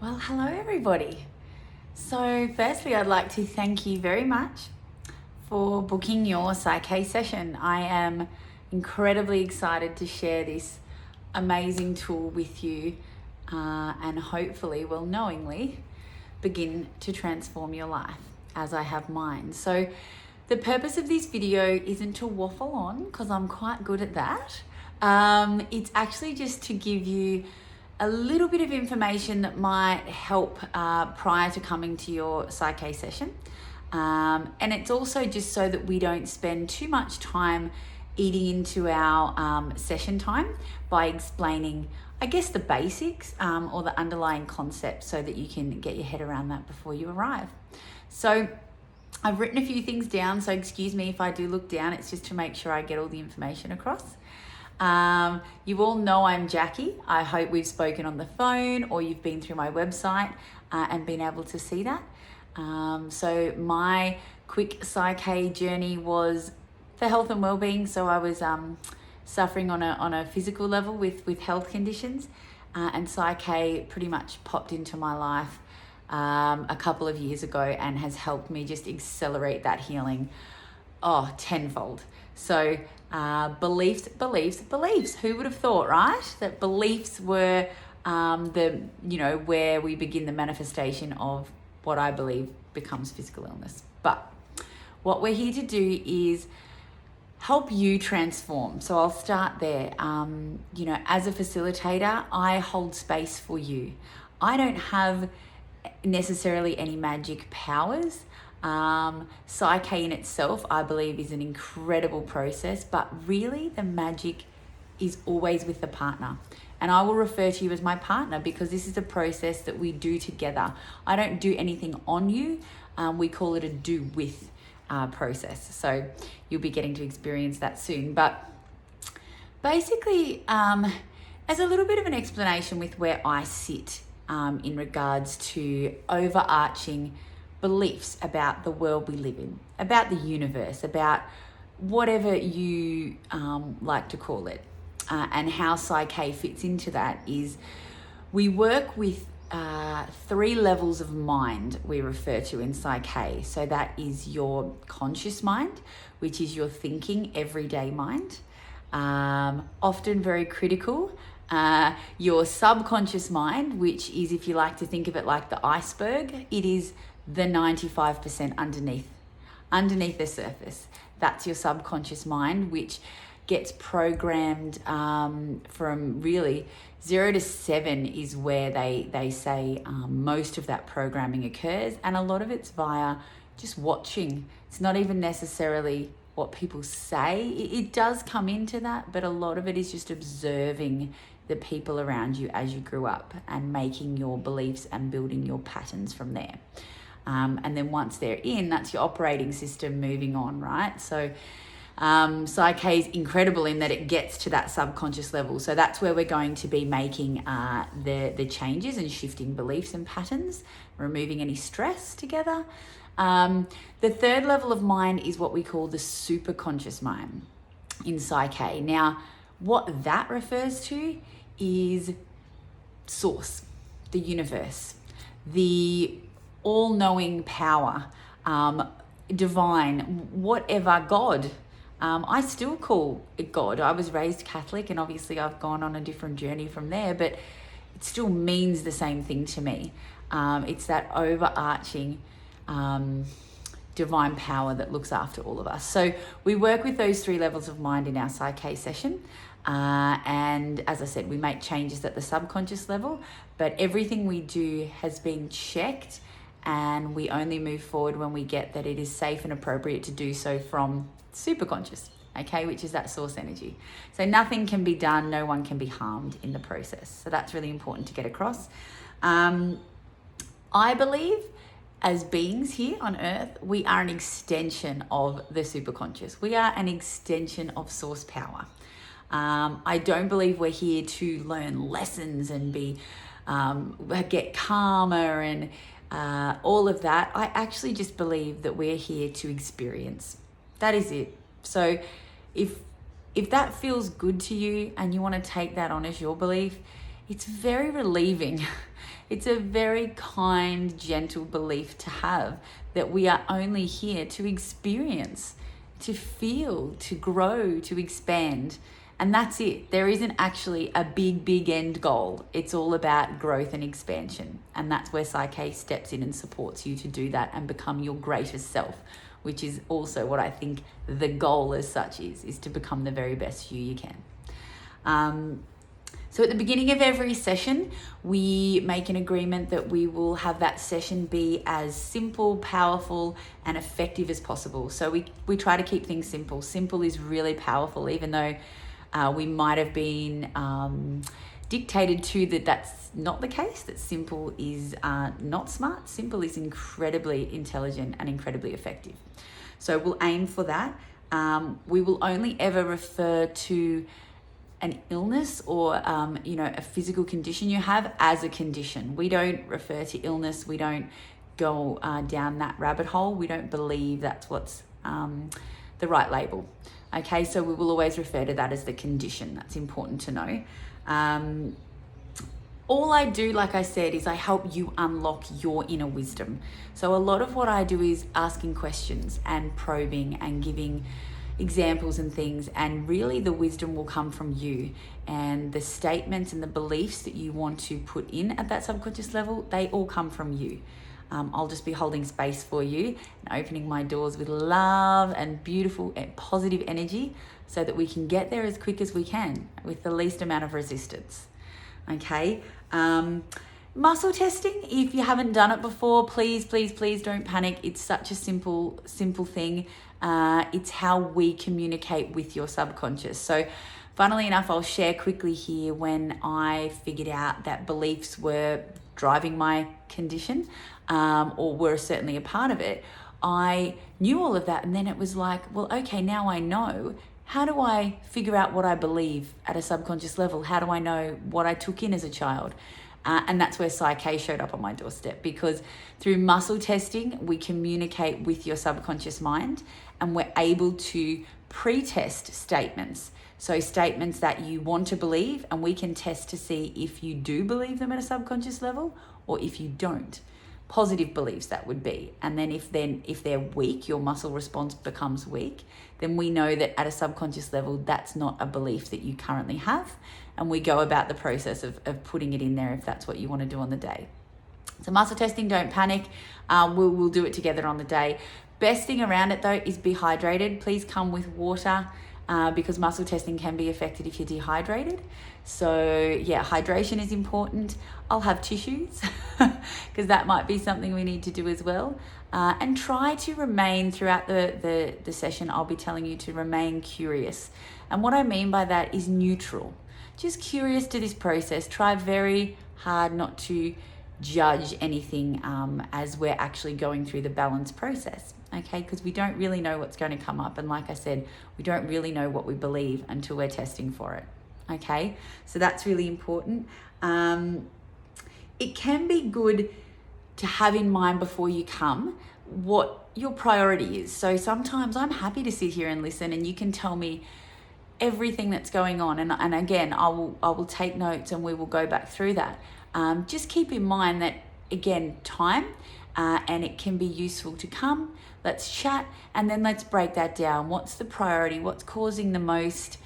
Well, hello everybody. So firstly, I'd like to thank you very much for booking your PSYCH K session. I am incredibly excited to share this amazing tool with you and hopefully will knowingly begin to transform your life as I have mine. So the purpose of this video isn't to waffle on because I'm quite good at that. It's actually just to give you a little bit of information that might help prior to coming to your PSYCH K session. And it's also just so that we don't spend too much time eating into our session time by explaining, I guess, the basics or the underlying concepts so that you can get your head around that before you arrive. So I've written a few things down, so excuse me if I do look down. It's just to make sure I get all the information across. You all know I'm Jackie. I hope we've spoken on the phone or you've been through my website and been able to see that. So my quick PSYCH K journey was for health and well-being. So I was suffering on a physical level with health conditions, and PSYCH K pretty much popped into my life a couple of years ago and has helped me just accelerate that healing tenfold. So beliefs. Who would have thought, right? That beliefs were where we begin the manifestation of what I believe becomes physical illness. But what we're here to do is help you transform. So I'll start there. As a facilitator, I hold space for you. I don't have necessarily any magic powers. PSYCH K in itself, I believe, is an incredible process, but really the magic is always with the partner. And I will refer to you as my partner because this is a process that we do together. I don't do anything on you. We call it a do with process. So you'll be getting to experience that soon. But basically, as a little bit of an explanation with where I sit in regards to overarching beliefs about the world we live in, about the universe, about whatever you like to call it, and how PSYCH K fits into that is we work with 3 levels of mind we refer to in PSYCH K. So that is your conscious mind, which is your thinking, everyday mind, often very critical. Your subconscious mind, which is, if you like to think of it like the iceberg, it is the 95% underneath the surface. That's your subconscious mind, which gets programmed from really 0 to 7 is where they say most of that programming occurs, and a lot of it's via just watching. It's not even necessarily what people say. It does come into that, but a lot of it is just observing the people around you as you grew up and making your beliefs and building your patterns from there. And then once they're in, that's your operating system moving on, right? So PSYCH K is incredible in that it gets to that subconscious level. So that's where we're going to be making the changes and shifting beliefs and patterns, removing any stress together. The 3rd level of mind is what we call the superconscious mind in PSYCH K. Now, what that refers to is source, the universe, the all-knowing power, divine, whatever, God. I still call it God. I was raised Catholic and obviously I've gone on a different journey from there, but it still means the same thing to me. It's that overarching divine power that looks after all of us. So we work with those 3 levels of mind in our PSYCH K session. And as I said, we make changes at the subconscious level, but everything we do has been checked, and we only move forward when we get that it is safe and appropriate to do so from superconscious, okay, which is that source energy. So nothing can be done, no one can be harmed in the process. So that's really important to get across. I believe as beings here on earth, we are an extension of the superconscious. We are an extension of source power. I don't believe we're here to learn lessons and get calmer and all of that. I actually just believe that we're here to experience. That is it. So if that feels good to you and you want to take that on as your belief, it's very relieving. It's a very kind, gentle belief to have that we are only here to experience, to feel, to grow, to expand. And that's it. There isn't actually a big end goal. It's all about growth and expansion. And that's where PSYCH K steps in and supports you to do that and become your greatest self, which is also what I think the goal as such is to become the very best you can. So at the beginning of every session, we make an agreement that we will have that session be as simple, powerful, and effective as possible. So we try to keep things simple. Simple is really powerful, even though we might have been dictated to that's not the case, that simple is not smart. Simple is incredibly intelligent and incredibly effective. So we'll aim for that. We will only ever refer to an illness or a physical condition you have as a condition. We don't refer to illness. We don't go down that rabbit hole. We don't believe that's what's the right label. Okay, so we will always refer to that as the condition. That's important to know. All I do, like I said, is I help you unlock your inner wisdom. So a lot of what I do is asking questions and probing and giving examples and things, and really the wisdom will come from you, and the statements and the beliefs that you want to put in at that subconscious level, they all come from you. I'll just be holding space for you and opening my doors with love and beautiful and positive energy so that we can get there as quick as we can with the least amount of resistance. Okay. Muscle testing, if you haven't done it before, please don't panic. It's such a simple thing. It's how we communicate with your subconscious. So funnily enough, I'll share quickly here when I figured out that beliefs were driving my condition, or were certainly a part of it. I knew all of that, and then it was like, well, okay, now I know. How do I figure out what I believe at a subconscious level? How do I know what I took in as a child? And that's where PSYCH K showed up on my doorstep, because through muscle testing, we communicate with your subconscious mind, and we're able to pre-test statements. So statements that you want to believe, and we can test to see if you do believe them at a subconscious level or if you don't. Positive beliefs, that would be. And then if they're weak, your muscle response becomes weak, then we know that at a subconscious level, that's not a belief that you currently have. And we go about the process of putting it in there if that's what you want to do on the day. So muscle testing, don't panic. We'll do it together on the day. Best thing around it though is be hydrated. Please come with water, because muscle testing can be affected if you're dehydrated. So yeah, hydration is important. I'll have tissues because that might be something we need to do as well. And try to remain throughout the session. I'll be telling you to remain curious. And what I mean by that is neutral. Just curious to this process. Try very hard not to judge anything as we're actually going through the balance process, okay? Because we don't really know what's going to come up. And like I said, we don't really know what we believe until we're testing for it, okay? So that's really important. It can be good to have in mind before you come what your priority is. So sometimes I'm happy to sit here and listen, and you can tell me everything that's going on. And again, I will take notes and we will go back through that. Just keep in mind that, again, time, and it can be useful to come, let's chat, and then let's break that down. What's the priority? What's causing the most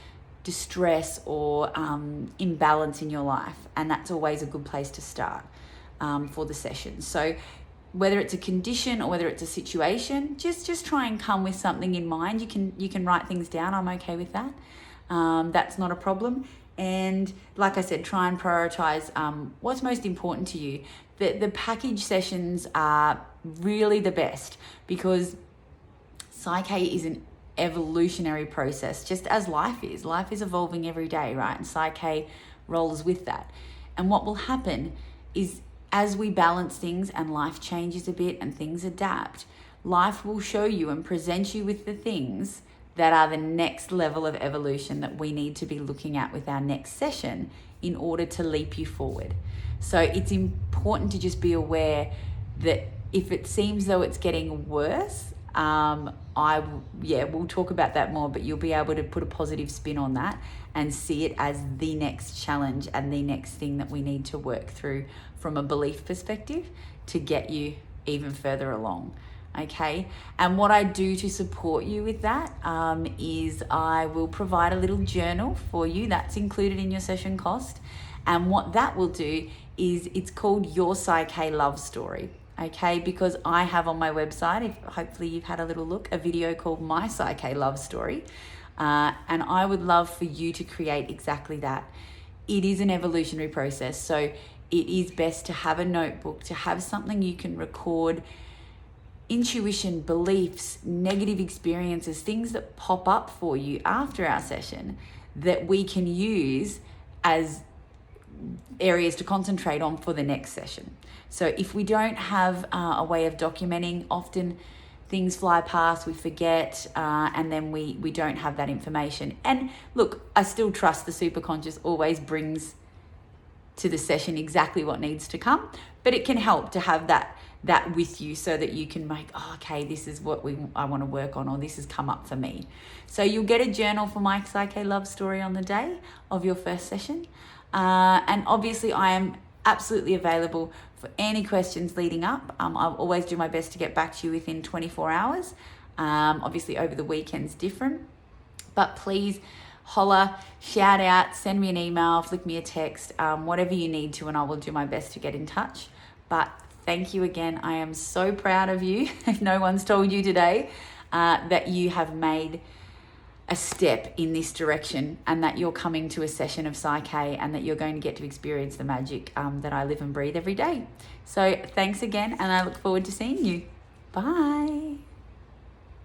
distress or imbalance in your life? And that's always a good place to start for the session. So whether it's a condition or whether it's a situation, just try and come with something in mind. You can write things down. I'm okay with that. That's not a problem. And like I said, try and prioritize what's most important to you. The package sessions are really the best, because PSYCH K is an evolutionary process, just as life is. Life is evolving every day, right? And PSYCH K rolls with that. And what will happen is, as we balance things and life changes a bit and things adapt, life will show you and present you with the things that are the next level of evolution that we need to be looking at with our next session in order to leap you forward. So it's important to just be aware that if it seems though it's getting worse, we'll talk about that more, but you'll be able to put a positive spin on that and see it as the next challenge and the next thing that we need to work through from a belief perspective to get you even further along. Okay, and what I do to support you with that is I will provide a little journal for you that's included in your session cost. And what that will do is it's called Your PSYCH K Love Story. Okay, because I have on my website, if hopefully you've had a little look, a video called My PSYCH K Love Story. And I would love for you to create exactly that. It is an evolutionary process, so it is best to have a notebook, to have something you can record intuition, beliefs, negative experiences, things that pop up for you after our session that we can use as areas to concentrate on for the next session. So if we don't have a way of documenting, often things fly past, we forget, and then we don't have that information. And look, I still trust the superconscious always brings to the session exactly what needs to come, but it can help to have that with you so that you can make, okay, this is what I want to work on, or this has come up for me. So you'll get a journal for my PSYCH K Love Story on the day of your first session. And obviously I am absolutely available for any questions leading up. I'll always do my best to get back to you within 24 hours. Obviously over the weekend's different, but please holler, shout out, send me an email, flick me a text, whatever you need to, and I will do my best to get in touch. But thank you again. I am so proud of you. If no one's told you today that you have made a step in this direction, and that you're coming to a session of PSYCH K, and that you're going to get to experience the magic that I live and breathe every day. So thanks again, and I look forward to seeing you. Bye.